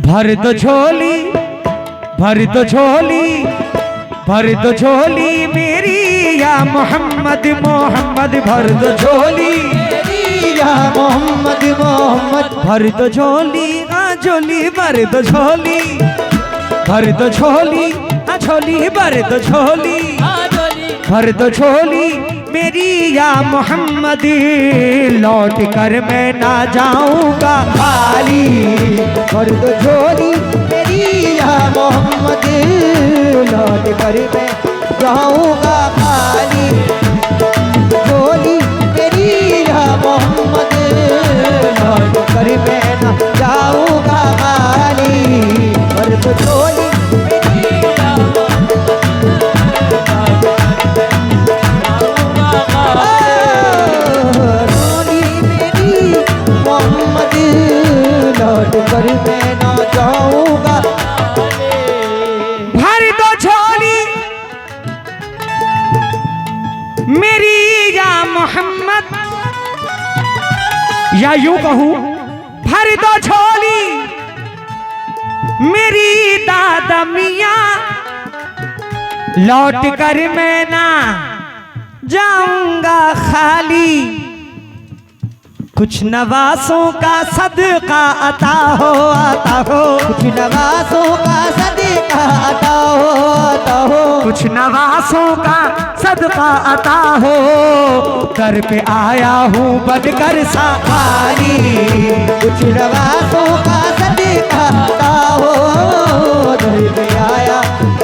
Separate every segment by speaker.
Speaker 1: भर दो झोली, भर दो झोली, भर दो झोली मेरी या मोहम्मद मोहम्मद, भर दो झोली मेरी या मोहम्मद मोहम्मद, भर दो झोली झोली, भर दो झोली, भर दो झोली झोली, भर दो झोली, भर दो झोली मेरी या मोहम्मद, लौट कर मैं ना जाऊंगा खाली, भर दो झोली मेरी या मोहम्मद, लौट कर मैं जाऊंगा खाली, झोली मेरी या मोहम्मद, लौट कर मैं ना जाऊंगा खाली, भर दो झोली कर मैं ना जाऊंगा, भर दो झोली मेरी या मोहम्मद, या यूं कहूं भर दो झोली मेरी दादा मियां, लौट कर मैं ना जाऊंगा खाली, कुछ नवासों का सदका अता हो, आता हो, कुछ नवासों का सदका अता हो, आता हो, कुछ नवासों का सदका अता हो, दर पे आया हूँ बनकर सवारी, कुछ नवासों का सदका अता हो, दर पे आया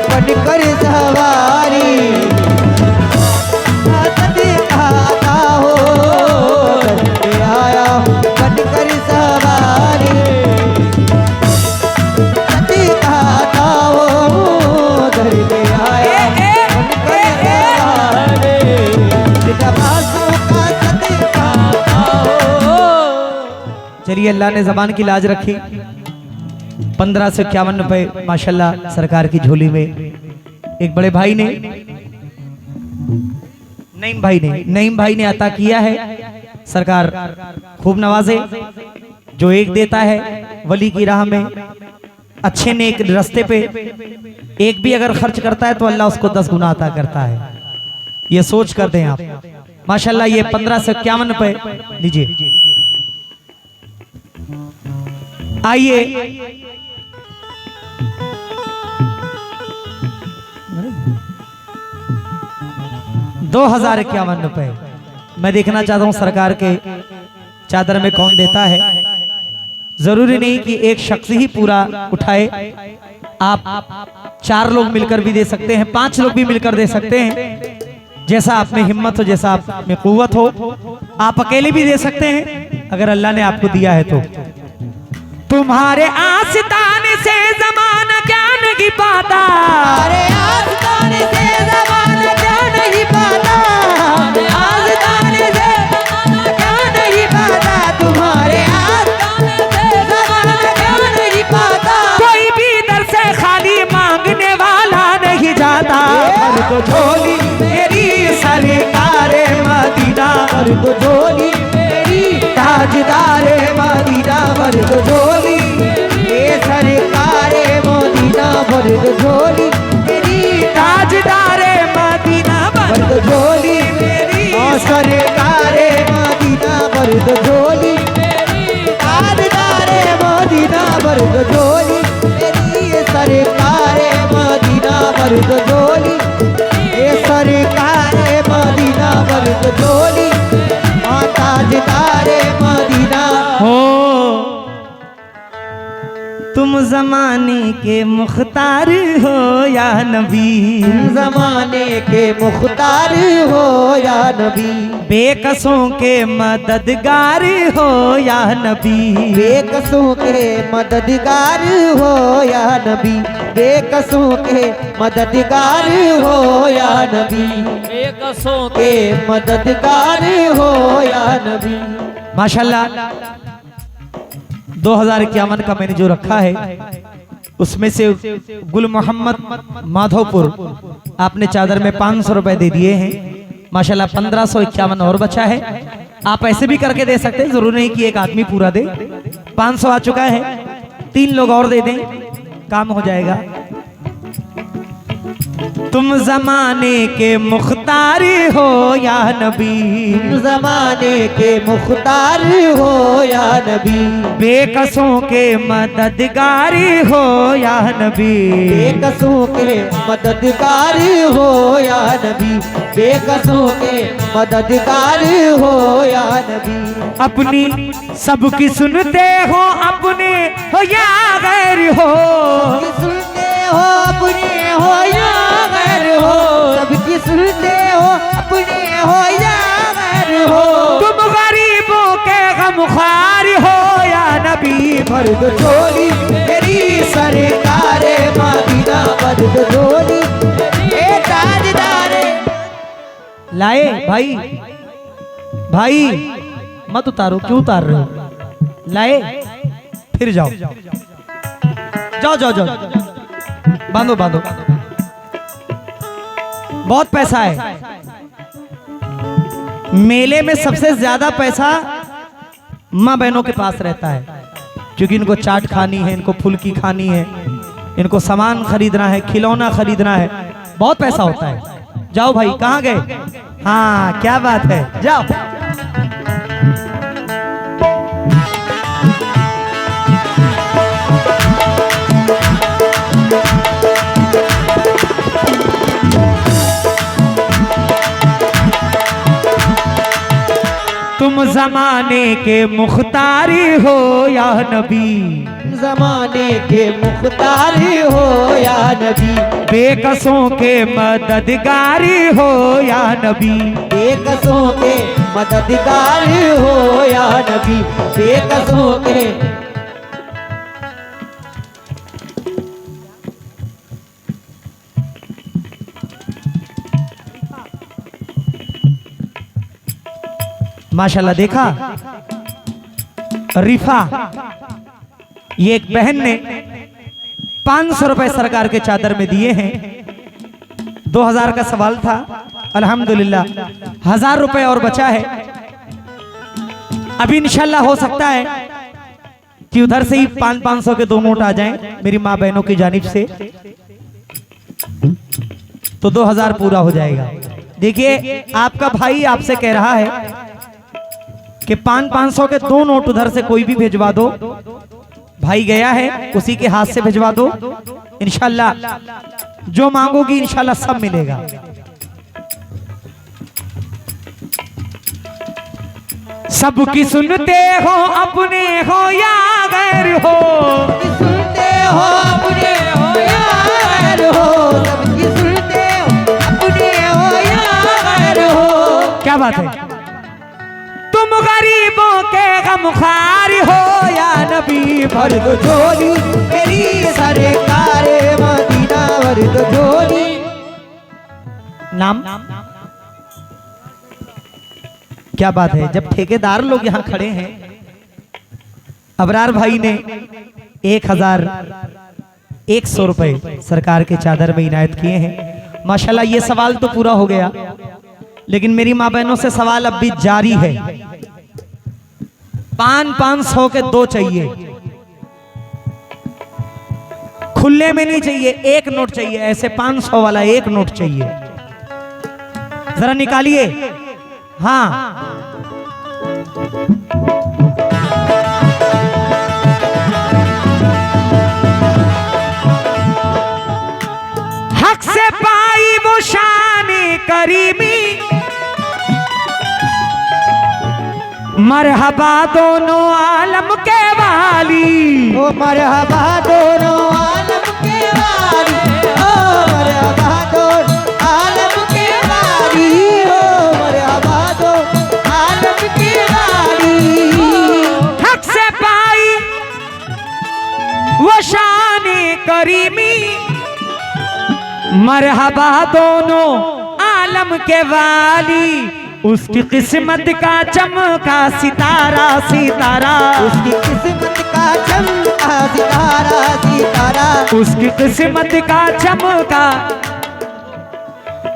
Speaker 1: बनकर सवारी, सदका अता हो, बनकर सवारी, सदका हो, दर पे आया बनकर सवारी, नवासों का सदका हो। चलिए, अल्लाह ने जबान की लाज रखी। 15 से 51 रुपए माशाल्लाह सरकार की झोली में। एक बड़े भाई ने, नईम भाई ने अता किया है। सरकार खूब नवाजे। जो एक देता है वली की राह में, अच्छे नेक रास्ते पे एक भी अगर खर्च करता है तो अल्लाह उसको 10 गुना अता करता है। ये सोच कर दें आप। माशाल्लाह ये 15 से 51 रुपए लीजिए। आइए 2051 रुपए मैं देखना चाहता हूं सरकार के चादर में कौन देता है। जरूरी नहीं कि एक शख्स ही पूरा उठाए, आप 4 लोग मिलकर भी दे सकते हैं, 5 लोग भी मिलकर दे सकते हैं। जैसा आप में हिम्मत हो, जैसा आप में कुव्वत हो, आप अकेले भी दे सकते हैं अगर अल्लाह ने आपको दिया है तो। तुम्हारे आस्ताने से ज़माना क्या नहीं पाता, तुम्हारे आस्ताने से ज़माना क्या नहीं पाता, आस्ताने से ज़माना क्या नहीं पाता, तुम्हारे आस्ताने से ज़माना क्या नहीं पाता। कोई भी दर से खाली मांगने वाला नहीं जाता। भर दो झोली मेरी सरकारे मदीना, भर दो झोली मेरी ताजदारे मदीना, भर दो झोली ये सरकारे मदीना, भर दो झोली मेरी ताजदारे मदीना, भर दो झोली मेरी सरकारे मदीना, भर दो झोली मेरी ताजदारे मदीना, भर दो झोली मेरी सरकारे मदीना, भर दो झोली ये सरकारे मदीना, भर दो झोली ताजदारे मदीना हो। तुम जमाने के मुख्तार हो या नबी, तुम जमाने के मुख्तार हो या नबी, बेकसों के मददगार हो या नबी, बेकसों के मददगार हो या नबी, बेकसों के मददगार हो या नबी, बेकसों के मददगार हो या नबी। माशाल्लाह 2051 का मैंने जो रखा है उसमें से गुल मोहम्मद माधोपुर आपने चादर में 500 रुपए दे दिए हैं। माशाल्लाह 1551 और बचा है। आप ऐसे भी करके दे सकते हैं, जरूरी नहीं कि एक आदमी पूरा दे। 500 आ चुका है। 3 लोग और दे दें, काम हो जाएगा। तुम जमाने के मुख्तार हो या नबी,
Speaker 2: तुम जमाने के मुख्तार हो या नबी,
Speaker 1: बेकसों के मददगार हो या नबी,
Speaker 2: बेकसों के मददगार हो या नबी, बेकसों के मददगार हो या नबी।
Speaker 1: अपनी सबकी सुनते हो अपने हो या गैर हो,
Speaker 2: सुनते हो अपने हो या गैर हो, सबकी सुनते हो अपने हो या गैर हो।
Speaker 1: तुम गरीबों के गमख्वार हो या नबी,
Speaker 2: मर्द झोली तेरी सरकार मदीना, मर्द झोली ए ताजदार।
Speaker 1: लाए भाई, भाई मत उतारो, क्यों उतार रहे हो? लाए फिर जाओ जाओ जाओ जाओ, बांधो बांधो, बहुत पैसा है मेले में। सबसे ज्यादा पैसा माँ बहनों के पास रहता है, क्योंकि इनको चाट खानी है, इनको फुल्की खानी है, इनको सामान खरीदना है, खिलौना खरीदना है, बहुत पैसा होता है। जाओ भाई, कहाँ गए? हाँ क्या बात है, जाओ। तुम जमाने के मुख्तारी हो या नबी,
Speaker 2: जमाने के मुख्तार हो या नबी,
Speaker 1: बेकसों के मददगारी हो या नबी,
Speaker 2: बेकसों के मददगार हो या नबी, बेकसों के।
Speaker 1: माशाल्लाह, देखा रिफा, ये एक बहन ने 500 रुपए सरकार के चादर में दिए हैं। 2000 का सवाल था, अल्हम्दुलिल्लाह 1000 रुपए और बचा है। अभी इंशाल्लाह हो सकता है कि उधर से ही 500 के 2 नोट आ जाएं मेरी माँ बहनों की जानिब से, तो 2000 पूरा हो जाएगा। देखिए, आपका भाई आपसे कह रहा है कि 500 के 2 नोट उधर से कोई भी भिजवा दो। भाई गया है, उसी के हाथ से भिजवा दो। इंशाल्लाह जो मांगोगी इंशाल्लाह सब मिलेगा। सबकी सुनते हो अपने हो या गैर हो,
Speaker 2: सुनते हो अपने हो या गैर हो, सबकी सुनते हो अपने हो या गैर हो।
Speaker 1: क्या बात है? तुम गरीबों के गमख्वार हो या नबी,
Speaker 2: मर्द झोली तेरी सरकार मदीना, मर्द झोली।
Speaker 1: नाम क्या बात है? जब ठेकेदार लोग यहाँ खड़े हैं, अबरार भाई ने 1100 रुपए सरकार के चादर में इनायत किए हैं। माशाल्लाह, ये सवाल तो पूरा हो गया, लेकिन मेरी माँ बहनों से सवाल अब भी जारी है। 500 के 2 चाहिए, खुले में नहीं चाहिए, 1 नोट चाहिए। ऐसे 500 वाला 1 नोट चाहिए, जरा निकालिए। हाँ, हक से पाई वो शान करीमी, मरहबा दोनों आलम के वाली,
Speaker 2: ओ मरहबा दोनों आलम के वाली, ओ मरहबा दोनों आलम के वाली, ओ मरहबा दोनों आलम के वाली।
Speaker 1: हक से पाई वो शान करीमी, मरहबा दोनों आलम के वाली, उसकी किस्मत का चमका सितारा सितारा,
Speaker 2: उसकी किस्मत का चमका सितारा सितारा,
Speaker 1: उसकी किस्मत का चमका,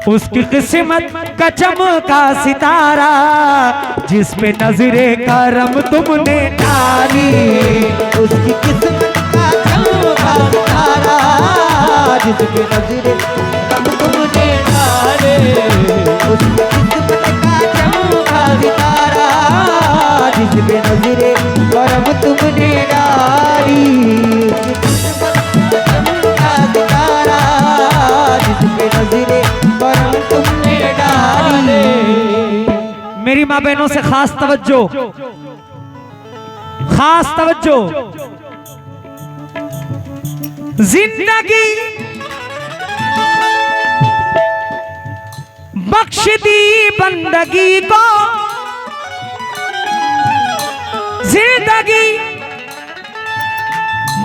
Speaker 1: उसकी किस्मत का चमका सितारा, जिस पे नजरे करम तुमने डाली,
Speaker 2: उसकी किस्मत का जिसके नजरे रब तुमने डाले, उसकी किस्मत का चमका सितारा, जिसके नजरे रब तुमने डाली, उसकी किस्मत का चमका सितारा, जिसके नजरे रब तुमने डाली।
Speaker 1: मेरी माँ बहनों से खास तवज्जो, खास तवज्जो। जिंदगी बख्श दी बंदगी को, जिंदगी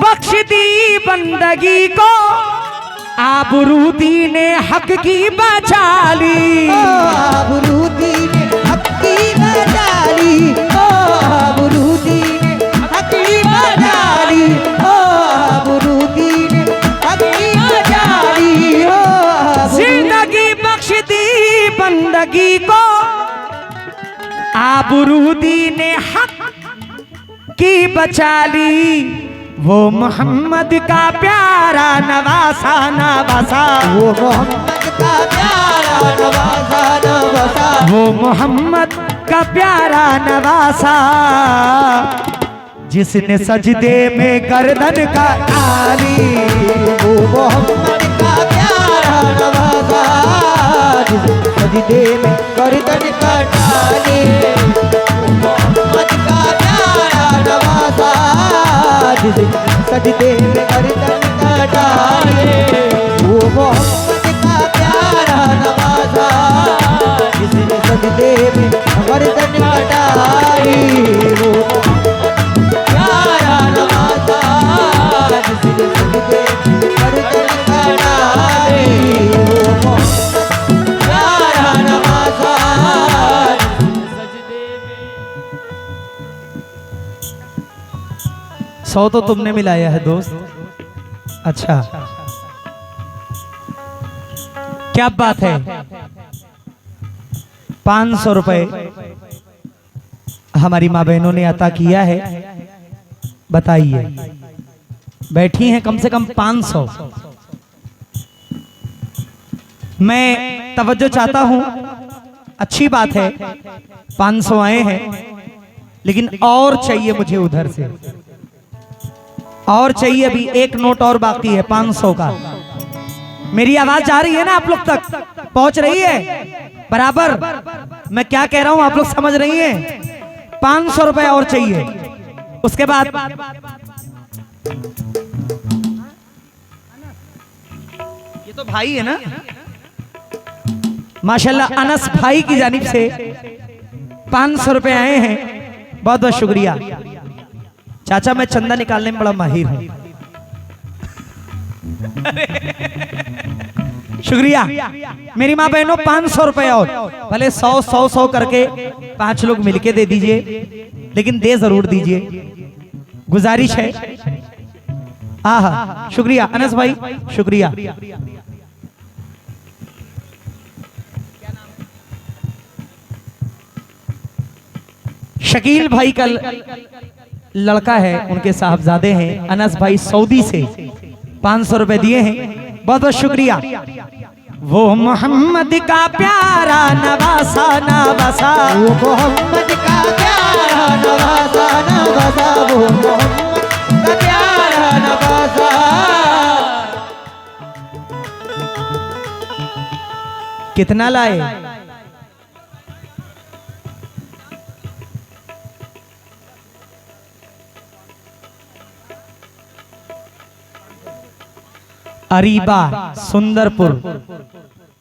Speaker 1: बख्श दी बंदगी को, आबरूदी ने हक की बचा ली,
Speaker 2: आबरूदी ने हक की बचा ली, आबरूदी ने हक की बचा ली, आबरूदी ने हक की बचा ली।
Speaker 1: जिंदगी बख्श दी बंदगी को, आबरूदी ने हक की बचा ली, वो मोहम्मद का प्यारा नवासा नवासा,
Speaker 2: वो मोहम्मद का प्यारा नवासा नवासा,
Speaker 1: वो मोहम्मद का प्यारा नवासा, जिसने सजदे में गर्दन का डाली,
Speaker 2: वो मोहम्मद का प्यारा नवासा, जिसने सजदे में गर्दन का डाली, मोहम्मद का प्यारा नवासा, जिसने सजदे में गर्दन का डाली, वो मोहम्मद का प्यारा नवासा, जिसने सजदे में गर्दन का डाली, वो मोहम्मद प्यारा नवासा, जिसने सजदे में गर्दन का डाली, वो मोहम्मद प्यारा नवासा,
Speaker 1: सौ तो तुमने मिलाया है दोस्त। अच्छा, क्या बात है। 500 रुपए हमारी माँ बहनों ने अता किया है। बताइए, बैठी हैं कम से कम 500। मैं तवज्जो चाहता हूं, अच्छी बात है 500 आए हैं, लेकिन और चाहिए मुझे उधर से, और चाहिए। अभी एक नोट और बाकी है 500 का। मेरी आवाज जा रही है ना आप लोग तक? पहुंच रही है बराबर? मैं क्या कह रहा हूं आप लोग समझ रही हैं? 500 रुपए और चाहिए। उसके बाद ये तो भाई है ना, माशाल्लाह अनस भाई की जानिब से 500 रुपए आए हैं। बहुत बहुत शुक्रिया चाचा, मैं चंदा निकालने में बड़ा माहिर हूं। शुक्रिया मेरी माँ बहनों। 500 रुपए और, भले 100 करके 5 लोग मिलके दे दीजिए, लेकिन दे जरूर दीजिए, गुजारिश है। हाँ, शुक्रिया अनस भाई, शुक्रिया। शकील भाई का लड़का है, उनके साहबजादे हैं। अनस भाई सऊदी से 500 रुपए दिए हैं, बहुत बहुत शुक्रिया। वो मोहम्मद का प्यारा नवासा नवासा,
Speaker 2: वो मोहम्मद का प्यारा नवासा नवासा, वो मोहम्मद का प्यारा नवासा।
Speaker 1: कितना लाए? अरीबा सुंदरपुर।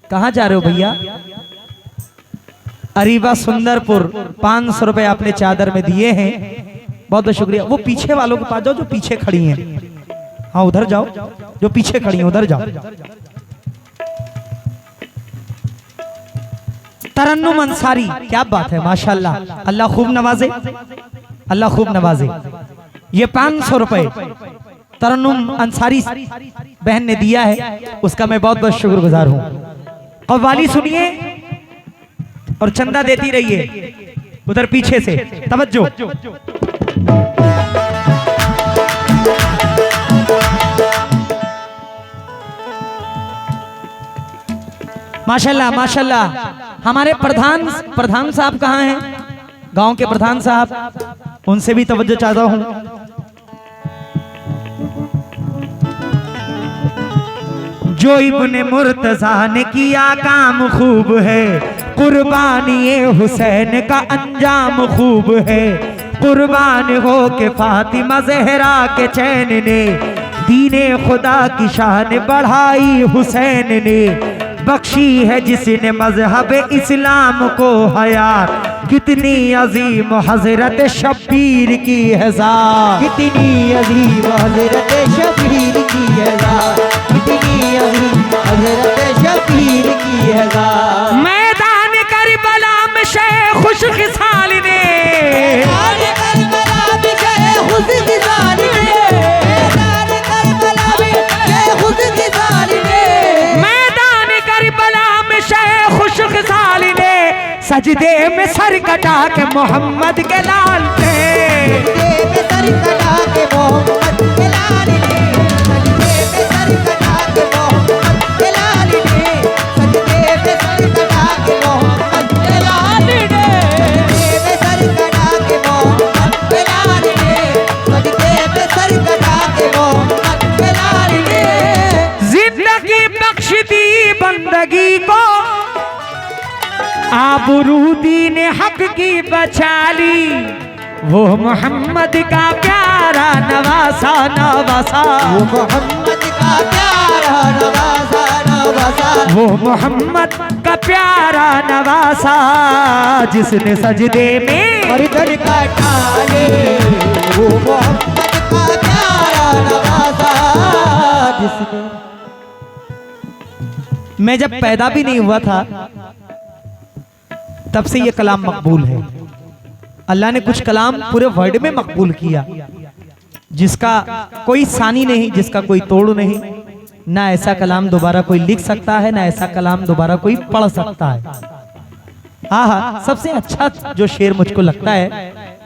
Speaker 1: कहाँ जा रहे हो भैया? अरीबा सुंदरपुर 500 रुपए आपने चादर में दिए हैं, बहुत बहुत शुक्रिया। वो पीछे वालों के पास जाओ जो पीछे खड़ी हैं। हाँ उधर जाओ, जो पीछे खड़ी हैं उधर जाओ। तरन्नुम अंसारी, क्या बात है, माशाल्लाह, अल्लाह खूब नवाजे, अल्लाह खूब नवाजे। ये 500 रुपए तरन्नुम अंसारी बहन ने दिया है, उसका मैं बहुत बहुत शुक्रगुजार हूं। कव्वाली सुनिए और चंदा देती रहिए उधर पीछे से। तवज्जो। माशाल्लाह माशाल्लाह। हमारे प्रधान साहब कहाँ हैं? गांव के प्रधान साहब, उनसे भी तवज्जो चाहता हूं। जो इब्ने मुर्तजा ने किया काम खूब है, कुर्बानी हुसैन का अंजाम खूब है। कुर्बान हो के फातिमा ज़हरा के चैन ने, दीने खुदा की शान बढ़ाई हुसैन ने। बख्शी है जिसने मजहब इस्लाम को हयात, कितनी अजीम हजरत शब्बीर की है ज़ात।
Speaker 2: कितनी अजीम हजरत शबीर की है ज़ात, कितनी अजीम हजरत शबीर की है ज़ात।
Speaker 1: मैदान करबला में शेख खुशखिसाल ने, सजदे में सर कटा के मोहम्मद के लाल पे,
Speaker 2: सजदे में सर कटा के मोहम्मद के लाल ने, सजदे में सर कटा के मोहम्मद के लाल ने, सजदे में सर कटा के मोहम्मद के लाल ने, सजदे में सर कटा के मोहम्मद के लाल ने, सजदे में सर कटा के मोहम्मद के लाल ने।
Speaker 1: जिंदगी बख्श दी बंदगी को, आबरूदी ने हक की बचा ली। वो मोहम्मद का प्यारा नवासा नवासा,
Speaker 2: वो मोहम्मद का प्यारा नवासा नवासा,
Speaker 1: वो मोहम्मद का प्यारा नवासा, जिसने सजदे में
Speaker 2: गर्दन काटा ले। वो मोहम्मद का प्यारा नवासा, जिसने।
Speaker 1: मैं जब पैदा भी नहीं हुआ था तब से ये कलाम मकबूल है। अल्लाह ने कुछ कलाम पूरे वर्ल्ड में मकबूल किया, जिसका कोई सानी नहीं, जिसका कोई तोड़ नहीं। ना ऐसा कलाम दोबारा कोई लिख सकता है, ना ऐसा कलाम दोबारा कोई पढ़ सकता है। हाँ, सबसे अच्छा जो शेर मुझको लगता है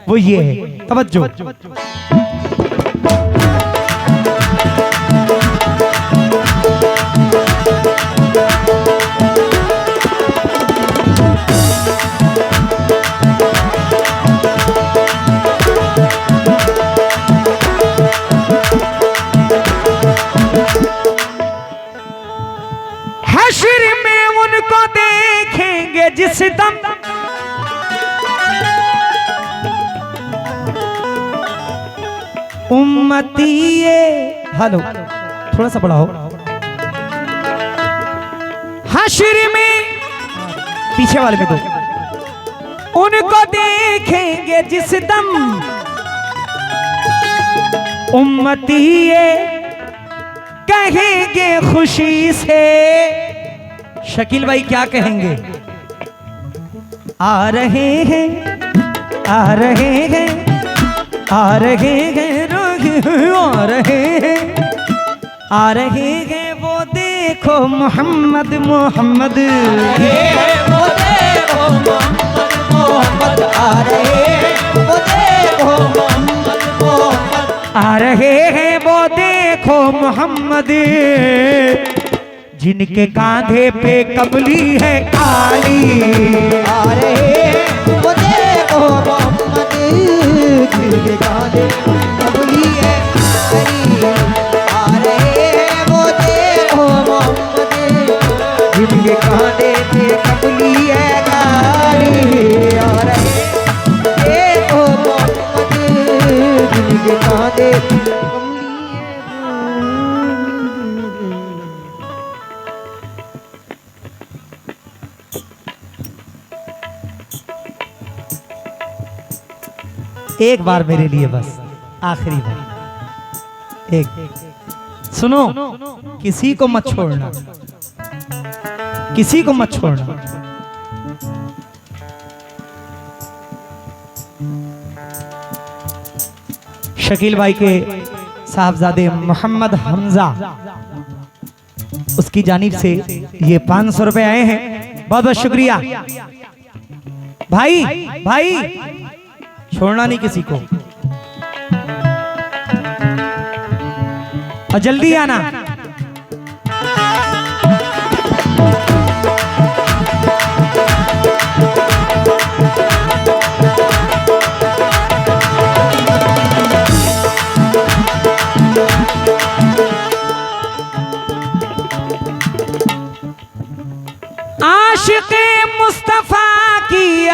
Speaker 1: वो ये है, तवज्जो। हश्र में उनको देखेंगे जिस दम, उम्मती ये हेलो थोड़ा सा बढ़ाओ। हश्र में, पीछे वाले में दो, उनको देखेंगे जिस दम, उम्मती ये कहेंगे खुशी से। शकील भाई क्या कहेंगे? आ रहे हैं, आ रहे हैं, आ रहे हैं, आ रहे हैं, आ रहे हैं, वो देखो मोहम्मद मोहम्मद,
Speaker 2: वो देखो मोहम्मद मोहम्मद, आ रहे हैं, वो देखो मोहम्मद मोहम्मद,
Speaker 1: आ रहे हैं, वो देखो मोहम्मद, जिनके कांधे पे कमली है काली।
Speaker 2: आ रहे हैं, वो देखो मोहम्मद, जिनके कांधे कबूली है काली। आ रहे हैं, वो देखो मोहम्मद, जिनके कांधे पे कबूली है काली। आ रहे हैं, देखो मोहम्मद, जिनके कांधे कबूली है।
Speaker 1: एक बार मेरे लिए बस, आखिरी बार एक सुनो, किसी को मत छोड़ना, किसी को मत छोड़ना। शकील भाई के साहबजादे मोहम्मद हमजा, उसकी जानिब से ये 500 रुपए आए हैं। बहुत बहुत शुक्रिया भाई। भाई छोड़ना नहीं किसी को, और जल्दी आना।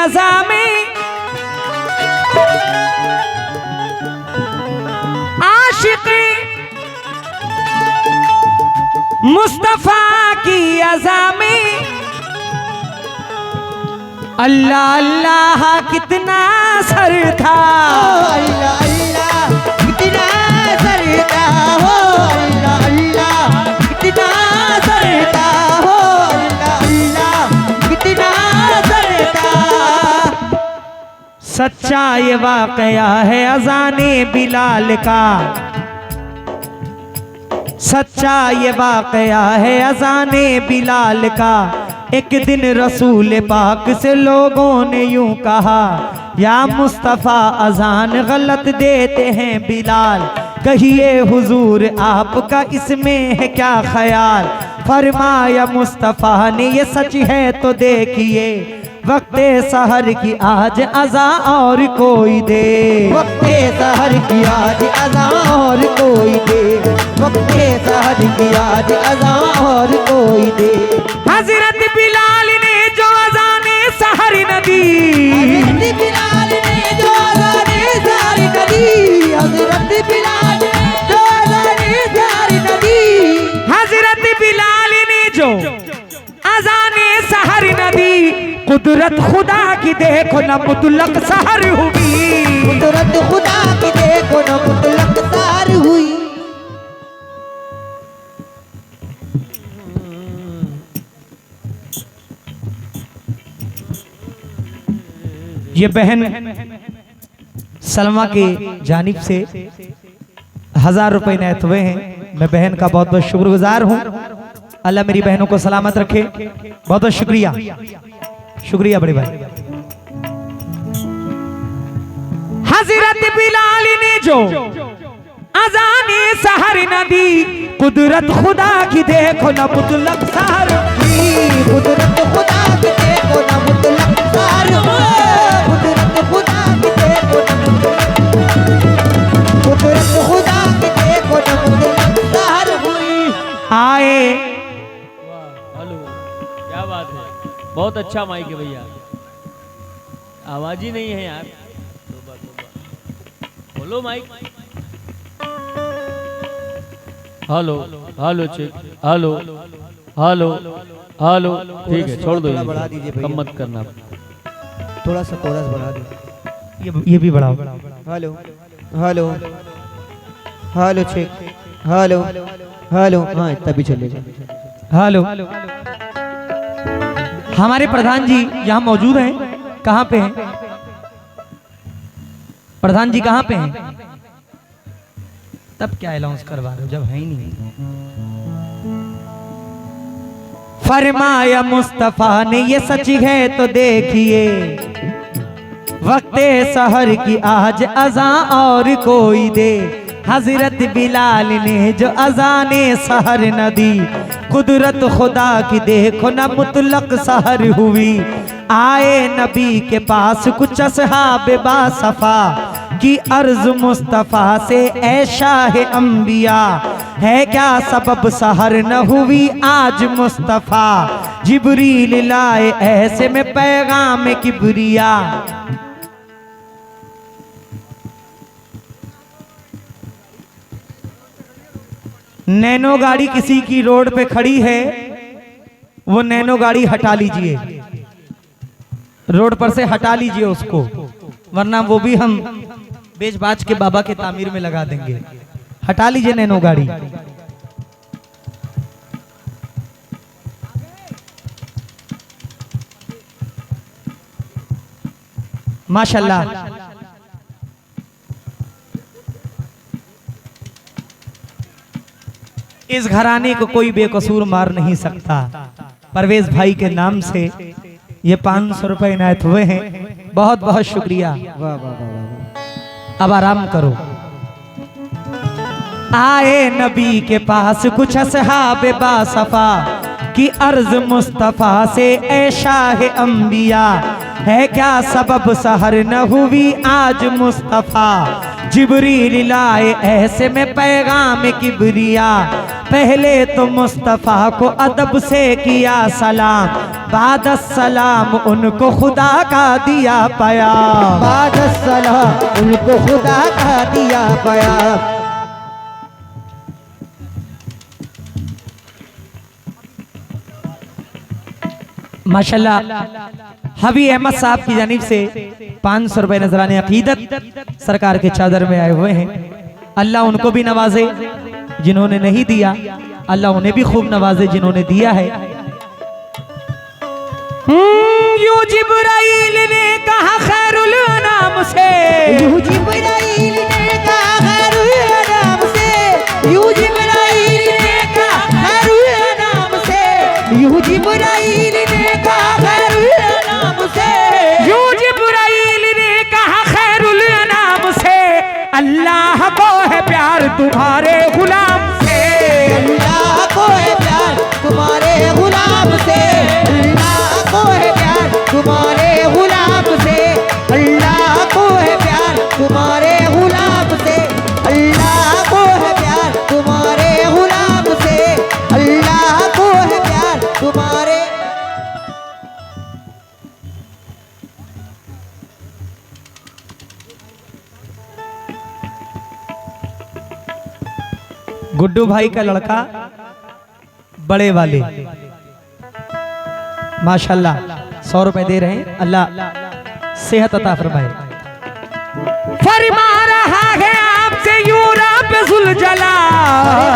Speaker 1: अज़ा में आशिक मुस्तफा की अज़ा में अल्लाह अल्लाह कितना सर था,
Speaker 2: अल्लाह अल्लाह कितना सरता हो, अल्लाह अल्लाह कितना सरता हो, अल्लाह अल्लाह कितना सरता।
Speaker 1: सच्चा ये वाकया है अज़ाने बिलाल का, सच्चा ये वाकया है अज़ाने बिलाल का। एक दिन रसूल पाक से लोगों ने यूं कहा, या मुस्तफ़ा अज़ान गलत देते हैं बिलाल, कहिए हुजूर आपका इसमें है क्या ख्याल। फरमाया मुस्तफ़ा ने ये सच है तो देखिए, वक्ते सहर की आज अज़ा और कोई दे,
Speaker 2: वक्ते सहर की आज अज़ा और कोई दे, वक्ते सहर की आज अज़ा और कोई दे।
Speaker 1: हज़रत बिलाल ने जो अज़ाने सहर न दी,
Speaker 2: हज़रत बिलाल ने जो अज़ाने सहर न दी, हज़रत बिलाल ने जो अज़ाने सहर न दी,
Speaker 1: हज़रत बिलाल ने जो अज़ाने सहर न दी, कुदरत खुदा की देखो न मुतलक सहर हुई,
Speaker 2: कुदरत खुदा की देखो न मुतलक सहर हुई।
Speaker 1: ये बहन सलमा की जानिब से 1000 रुपए इनायत हुए हैं। मैं बहन का बहुत बहुत शुक्रगुजार हूँ। अल्लाह मेरी बहनों को सलामत रखे। बहुत बहुत शुक्रिया, शुक्रिया बड़े भाई। हज़रत बिलाल ने जो अज़ाने सहर न दी, कुदरत खुदा की देखो न मुतलक सहर हुई,
Speaker 2: कुदरत खुदा की देखो न मुतलक सहर हुई, कुदरत खुदा की देखो न मुतलक, कुदरत खुदा की देखो न मुतलक सहर हुई।
Speaker 1: आए
Speaker 3: हेलो, क्या बात है, बहुत अच्छा माइक है भैया, आवाज ही नहीं है यार। तोबा तोबा, बोलो mike. Hello hello check, hello hello hello, ठीक है छोड़ दो,
Speaker 2: थोड़ा बढ़ा दीजिए भैया।
Speaker 3: कम मत करना।
Speaker 2: थोड़ा सा कोरस बढ़ा दो।
Speaker 1: ये भी बढ़ाओ।
Speaker 2: Hello hello hello check, hello hello, हाँ इतना भी चलेगा।
Speaker 1: हेलो, हमारे प्रधान जी यहाँ मौजूद हैं? कहाँ पे हैं प्रधान जी, कहाँ पे हैं? तब क्या अनाउंस करवा रहे हो जब है ही नहीं। फरमाया मुस्तफा ने ये सच है तो देखिए, वक्ते सहर की आज अज़ा और कोई दे। हज़रत बिलाल ने जो अज़ाने सहर न दी, कुदरत खुदा की देखो न मुतलक सहर हुई। आए नबी के पास कुछ असहाबे बासफा की अर्ज मुस्तफ़ा से, ऐ शाह अंबिया है क्या सबब सहर न हुई आज मुस्तफ़ा। जिब्रील लाए ऐसे में पैगाम किबरिया, नैनो गाड़ी किसी की रोड पे खड़ी है, वो नैनो गाड़ी हटा लीजिए, रोड पर से हटा लीजिए उसको, वरना वो भी हम बेच बाच के बाबा के तामीर में लगा देंगे। हटा लीजिए नैनो गाड़ी। माशाल्लाह, इस घराने को कोई बेकसूर मार नहीं सकता। परवेज भाई के नाम से ये 500 रुपए इनायत हुए हैं। बहुत बहुत शुक्रिया।
Speaker 2: वाह वाह वाह वाह।
Speaker 1: अब आराम करो। आए नबी के पास कुछ असहाबे बासफा की अर्ज मुस्तफा से, ऐ शाह अंबिया है क्या सबब सहर न हुई आज मुस्तफा। जिब्रील लाए ऐसे में पैगाम किबरिया, पहले तो मुस्तफा को अदब से किया सलाम, बाद सलाम उनको खुदा का दिया प्यार।
Speaker 2: बाद सलाम उनको खुदा का दिया प्यार।
Speaker 1: माशाल्लाह हबी अहमद साहब की जानिब से 500 रुपए नजराने अकीदत सरकार के चादर में आए हुए हैं। अल्लाह उनको भी नवाजे जिन्होंने नहीं दिया, अल्लाह उन्हें भी खूब नवाजे जिन्होंने दिया है। यूं जिब्राइल ने कहा खैरुल अनाम से,
Speaker 2: यूं जिब्राइल ने कहा खैरुल अनाम से, यूं जिब्राइल ने कहा खैरुल अनाम से, यूं जिब्राइल ने कहा खैरुल अनाम से,
Speaker 1: यूं जिब्राइल ने कहा खैरुल अनाम से, अल्लाह को है प्यार तुम्हारे गुलाम से।
Speaker 2: अल्लाह को है प्यार तुम्हारे गुलाम से, अल्लाह को है प्यार तुम्हारे गुलाम से, अल्लाह को है प्यार तुम्हारे गुलाम से, अल्लाह को है प्यार तुम्हारे गुलाम से, अल्लाह को है प्यार तुम्हारे।
Speaker 1: गुड्डू भाई का लड़का बड़े वाले माशाल्लाह 100 रुपए दे रहे हैं। अल्लाह सेहत अता फरमाए। फरमा रहा है आपसे यूरप जुलजला,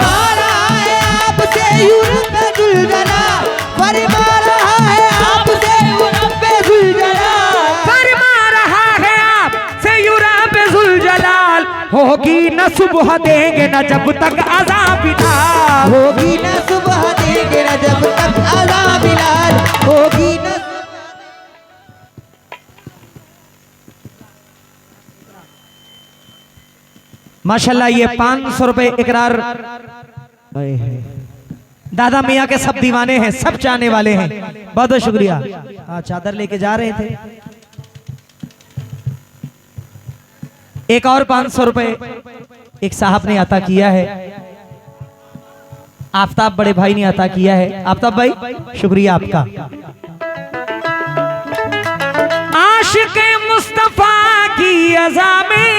Speaker 2: फरमा रहा है आपसे यूरप जुलजला, फरमा रहा है आपसे यूरप जुलजला,
Speaker 1: फरमा रहा है आपसे यूरप जुलजलाल, होगी न सुबह देंगे न जब तक अज़ाब बिलाल,
Speaker 2: होगी न सुबह देंगे न जब तक अज़ाब बिलाल, होगी न।
Speaker 1: माशाल्लाह ये 500 रुपए इकरार दादा मियाँ के सब दीवाने हैं, सब चाहने वाले हैं। बहुत बहुत शुक्रिया। हाँ चादर लेके जा रहे थे। एक और 500 रुपए एक साहब ने अता किया है, आफ्ताब बड़े भाई ने अता किया है। आफ्ताब भाई शुक्रिया आपका। आशिक मुस्तफा की अज़ा में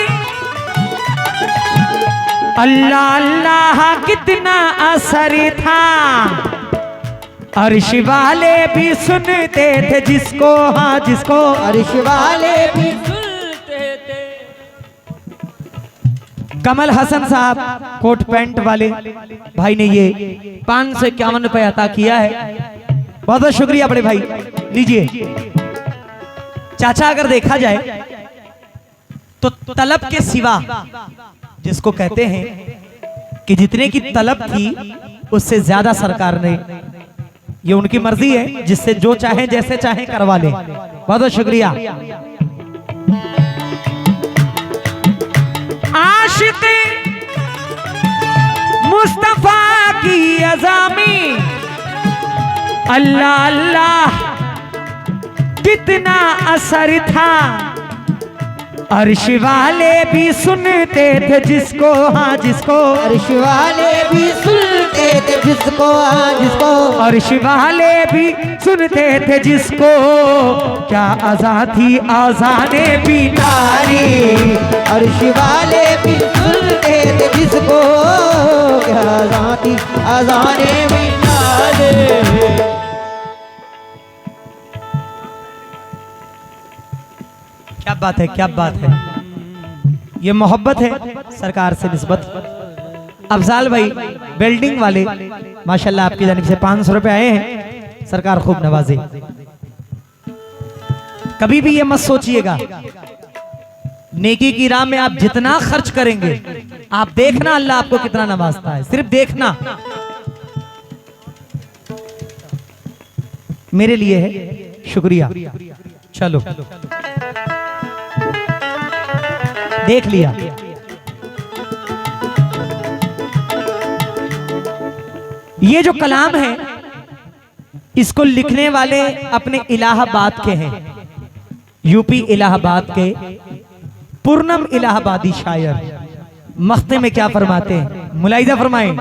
Speaker 1: अल्लाह अल्लाह कितना असर था, अर्श वाले भी सुनते थे जिसको, हाँ जिसको
Speaker 2: अर्श वाले भी।
Speaker 3: सुनते थे।
Speaker 1: कमल हसन साहब कोट पैंट वाले भाई ने ये 551 रुपए अता किया है। बहुत बहुत शुक्रिया बड़े भाई। लीजिए चाचा, अगर देखा जाए तो तलब के सिवा, जिसको कहते हैं कि जितने की तलब थी उससे ज्यादा सरकार ने, ये उनकी मर्जी है, जिससे जो चाहे जैसे चाहे करवा ले। बहुत बहुत शुक्रिया। आशिक मुस्तफा की अज़ामी अल्लाह अल्लाह कितना असर था, अर्श वाले भी सुनते थे जिसको, हाँ जिसको
Speaker 2: अर्श वाले भी सुनते थे जिसको, हाँ जिसको
Speaker 1: अर्श वाले भी सुनते थे जिसको, क्या आज़ादी आज़ाने भी नारी,
Speaker 2: अर्श वाले भी सुनते थे जिसको, क्या आज़ादी आज़ाने भी नारे।
Speaker 1: क्या बात है, क्या बात है। ये मोहब्बत है सरकार से निस्बत। अफजाल भाई बिल्डिंग वाले माशाल्लाह आपकी जानिब से 500 रुपए आए हैं। सरकार खूब नवाजे। कभी भी ये मत सोचिएगा, नेकी की राह में आप जितना खर्च करेंगे, आप देखना अल्लाह आपको कितना नवाजता है, सिर्फ देखना। मेरे लिए है। शुक्रिया। चलो देख लिया। ये जो कलाम है इसको लिखने वाले अपने इलाहाबाद के हैं, यूपी इलाहाबाद के पूर्णम इलाहाबादी शायर। मख्ते में क्या फरमाते हैं, मुलाहिजा फरमाएं।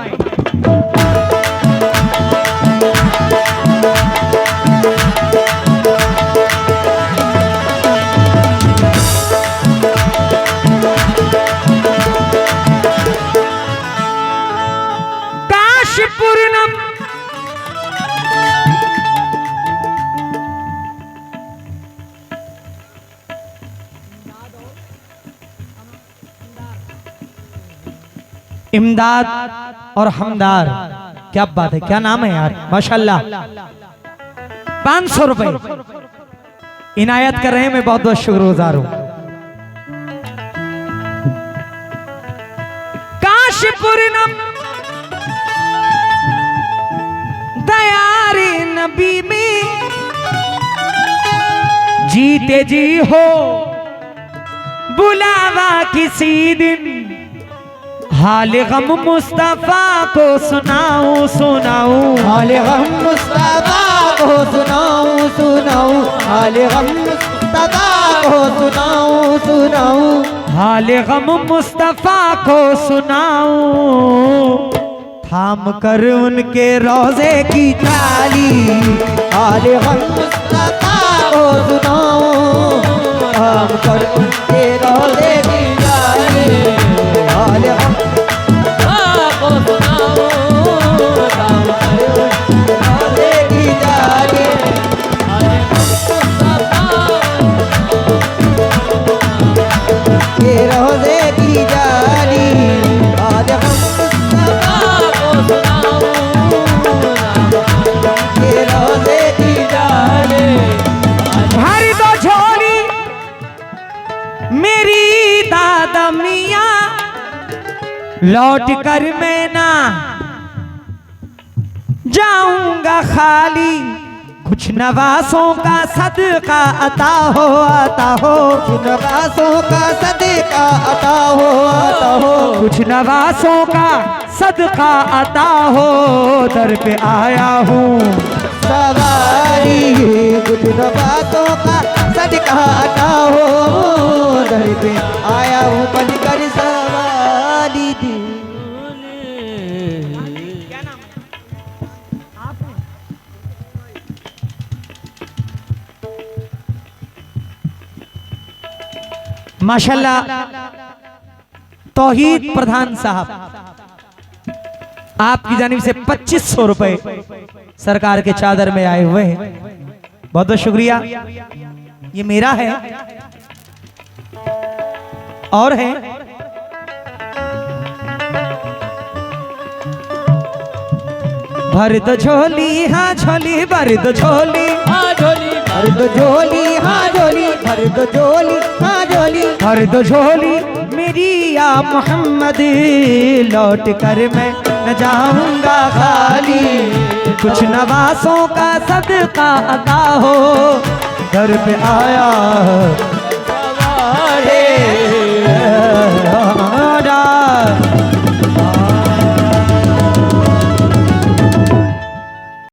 Speaker 1: इमदाद और हमदार, क्या बात है, क्या नाम है यार, माशाल्लाह। 500 रुपए इनायत कर रहे हैं, मैं बहुत बहुत शुक्रगुजार हूं। काशीपुरम दयारे नबी में जीते जी हो बुलावा किसी दिन, हाल गम मुस्तफा को सुनाऊं सुनाऊं,
Speaker 2: हाल गम मुस्तफा को सुनाऊं सुनाऊं, हाल गम मुस्तफा को सुनाऊं सुनाऊं,
Speaker 1: हाल गम मुस्तफा को सुनाऊं, थाम कर उनके रोजे की
Speaker 2: ताली, हाल गम मुस्तफा को सुनाऊं, थाम कर उनके रोज़े की ताली, हाल गम
Speaker 3: को सुनाओ,
Speaker 2: थाम कर उनके रोज़े की ताली, के रोज़े की जाली, हाल गम मुस्तफा
Speaker 3: को सुनाओ,
Speaker 2: के रोज़े की जाली,
Speaker 1: भर दो झोली मेरी दादा मियाँ, लौट कर मैं ना जाऊंगा खाली, कुछ नवासों का सदका अता हो आता हो,
Speaker 2: नवासों का सदका अता हो आता हो,
Speaker 1: कुछ नवासों का सदका अता हो, दर पे आया हूँ
Speaker 2: सवारी कुछ नवासों का सदका अता हो, दर पे आया हूँ बनकर सवारी दी।
Speaker 1: माशाल्लाह तौहीद प्रधान साहब, आपकी जानिब से 2500 रुपए सरकार के चादर में आए हुए हैं, बहुत बहुत शुक्रिया। ये मेरा है और है भर दो झोली, हाँ झोली भर दो झोली,
Speaker 3: हाँ झोली
Speaker 2: भर दो झोली हाँ झोली, भर दो झोली हाँ झोली,
Speaker 1: भर दो झोली मेरी या मोहम्मद, लौट कर मैं न जाऊंगा खाली, कुछ नवासों का सदका अता हो, घर पे आया